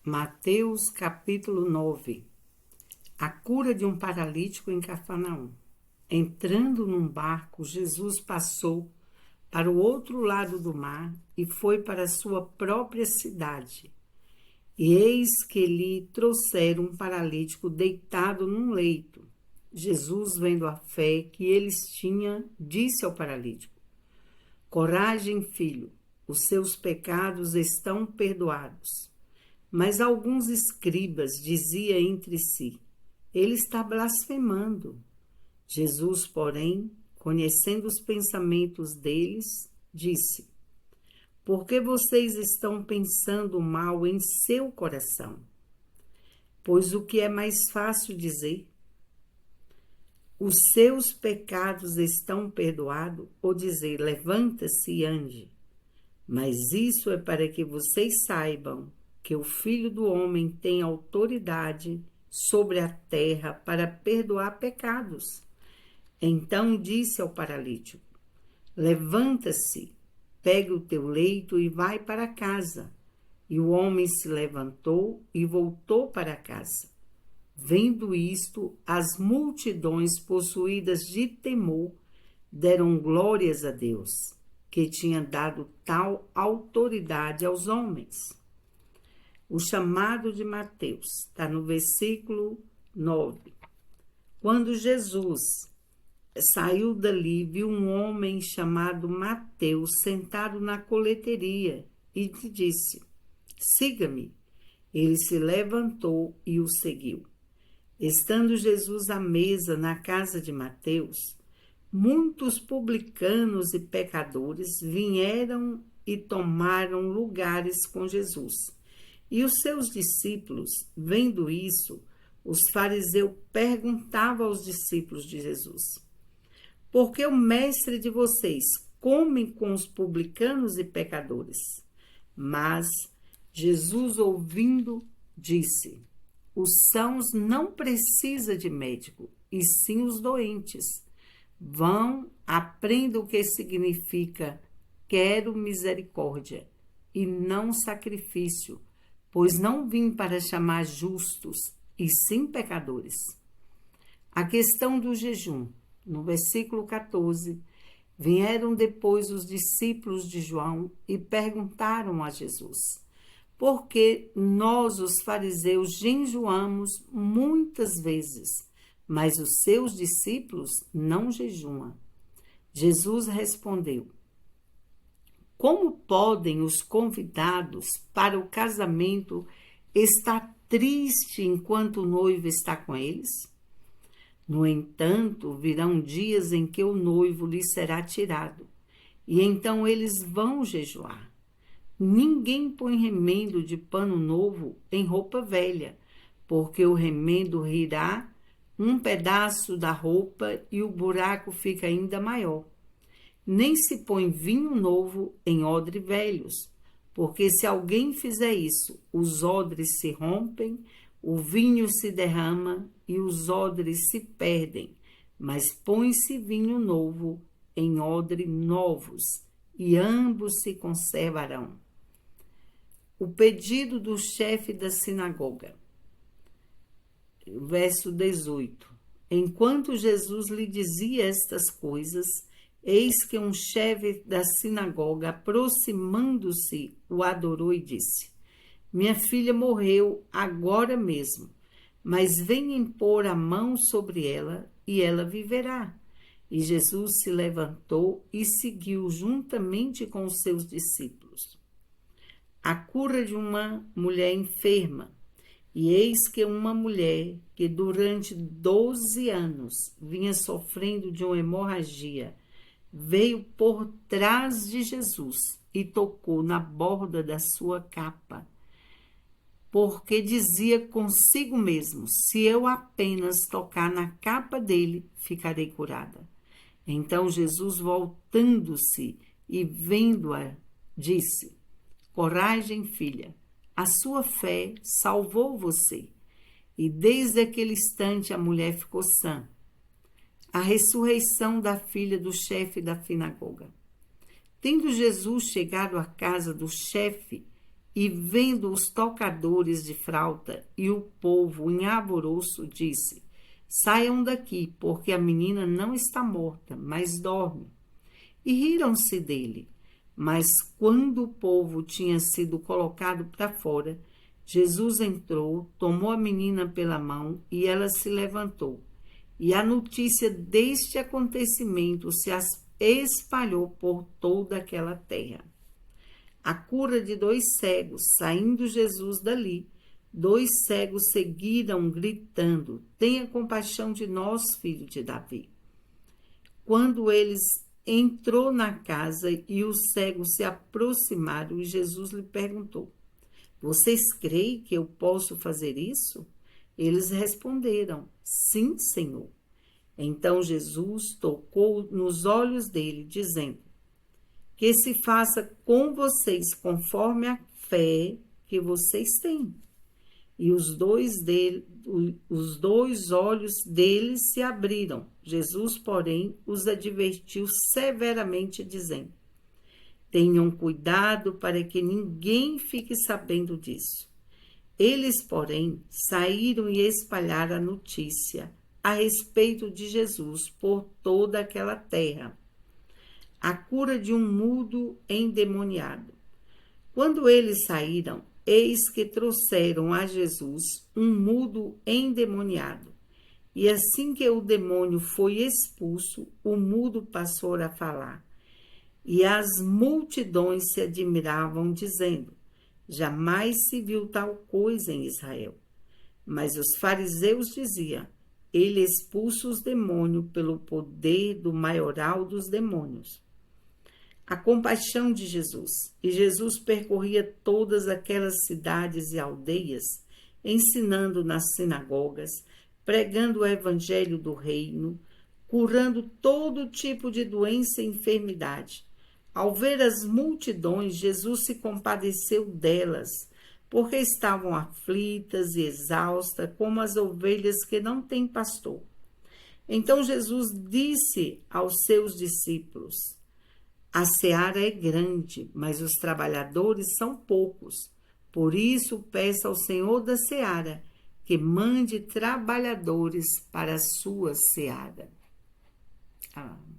Mateus capítulo 9. A cura de um paralítico em Cafarnaum. Entrando num barco, Jesus passou para o outro lado do mar e foi para a sua própria cidade. E eis que lhe trouxeram um paralítico deitado num leito. Jesus, vendo a fé que eles tinham, disse ao paralítico: Coragem, filho, os seus pecados estão perdoados. Mas alguns escribas diziam entre si: ele está blasfemando. Jesus, porém, conhecendo os pensamentos deles, disse: por que vocês estão pensando mal em seu coração? Pois o que é mais fácil dizer? Os seus pecados estão perdoados, ou dizer, levanta-se e ande. Mas isso é para que vocês saibam que o Filho do Homem tem autoridade sobre a terra para perdoar pecados. Então disse ao paralítico: levanta-se, pega o teu leito e vai para casa. E o homem se levantou e voltou para casa. Vendo isto, as multidões, possuídas de temor, deram glórias a Deus, que tinha dado tal autoridade aos homens. O chamado de Mateus está no versículo 9. Quando Jesus saiu dali, viu um homem chamado Mateus sentado na coleteria e lhe disse: siga-me. Ele se levantou e o seguiu. Estando Jesus à mesa na casa de Mateus, muitos publicanos e pecadores vieram e tomaram lugares com Jesus. E os seus discípulos, vendo isso, os fariseus perguntavam aos discípulos de Jesus: por que o mestre de vocês come com os publicanos e pecadores? Mas Jesus, ouvindo, disse: os sãos não precisam de médico, e sim os doentes. Vão, aprendam o que significa quero misericórdia e não sacrifício, pois não vim para chamar justos, e sim pecadores. A questão do jejum, no versículo 14, vieram depois os discípulos de João e perguntaram a Jesus: por que nós, os fariseus, jejuamos muitas vezes, mas os seus discípulos não jejuam? Jesus respondeu: como podem os convidados para o casamento estar tristes enquanto o noivo está com eles? No entanto, virão dias em que o noivo lhes será tirado, e então eles vão jejuar. Ninguém põe remendo de pano novo em roupa velha, porque o remendo rirá um pedaço da roupa e o buraco fica ainda maior. Nem se põe vinho novo em odre velhos, porque se alguém fizer isso, os odres se rompem, o vinho se derrama e os odres se perdem, mas põe-se vinho novo em odre novos, e ambos se conservarão. O pedido do chefe da sinagoga. Verso 18. Enquanto Jesus lhe dizia estas coisas, eis que um chefe da sinagoga, aproximando-se, o adorou e disse: minha filha morreu agora mesmo, mas venha impor a mão sobre ela e ela viverá. E Jesus se levantou e seguiu juntamente com os seus discípulos. A cura de uma mulher enferma. E eis que uma mulher que durante 12 anos vinha sofrendo de uma hemorragia, veio por trás de Jesus e tocou na borda da sua capa, porque dizia consigo mesmo: se eu apenas tocar na capa dele, ficarei curada. Então Jesus, voltando-se e vendo-a, disse: coragem, filha, a sua fé salvou você. E desde aquele instante a mulher ficou sã. A ressurreição da filha do chefe da sinagoga. Tendo Jesus chegado à casa do chefe, E vendo os tocadores de flauta e o povo em alvoroço, disse: Saiam daqui, porque a menina não está morta, mas dorme. E riram-se dele. Mas quando o povo tinha sido colocado para fora, Jesus entrou, tomou a menina pela mão e ela se levantou. E a notícia deste acontecimento se espalhou por toda aquela terra. A cura de 2 cegos. Saindo Jesus dali, 2 cegos seguiram gritando: Tenha compaixão de nós, filho de Davi. Quando eles entrou na casa e os cegos se aproximaram, e Jesus lhe perguntou: Vocês creem que eu posso fazer isso? Eles responderam: Sim, Senhor. Então Jesus tocou nos olhos dele, dizendo: Que se faça com vocês conforme a fé que vocês têm. E os dois olhos deles se abriram. Jesus, porém, os advertiu severamente, dizendo: Tenham cuidado para que ninguém fique sabendo disso. Eles, porém, saíram e espalharam a notícia a respeito de Jesus por toda aquela terra. A cura de um mudo endemoniado. Quando eles saíram, eis que trouxeram a Jesus um mudo endemoniado. E assim que o demônio foi expulso, o mudo passou a falar. E as multidões se admiravam, dizendo: Jamais se viu tal coisa em Israel. Mas os fariseus diziam: Ele expulsa os demônios pelo poder do maioral dos demônios. A compaixão de Jesus. E Jesus percorria todas aquelas cidades e aldeias, ensinando nas sinagogas, pregando o evangelho do reino, curando todo tipo de doença e enfermidade. Ao ver as multidões, Jesus se compadeceu delas, porque estavam aflitas e exaustas, como as ovelhas que não têm pastor. Então Jesus disse aos seus discípulos: A seara é grande, mas os trabalhadores são poucos. Por isso, peça ao Senhor da seara que mande trabalhadores para a sua seara. Amém.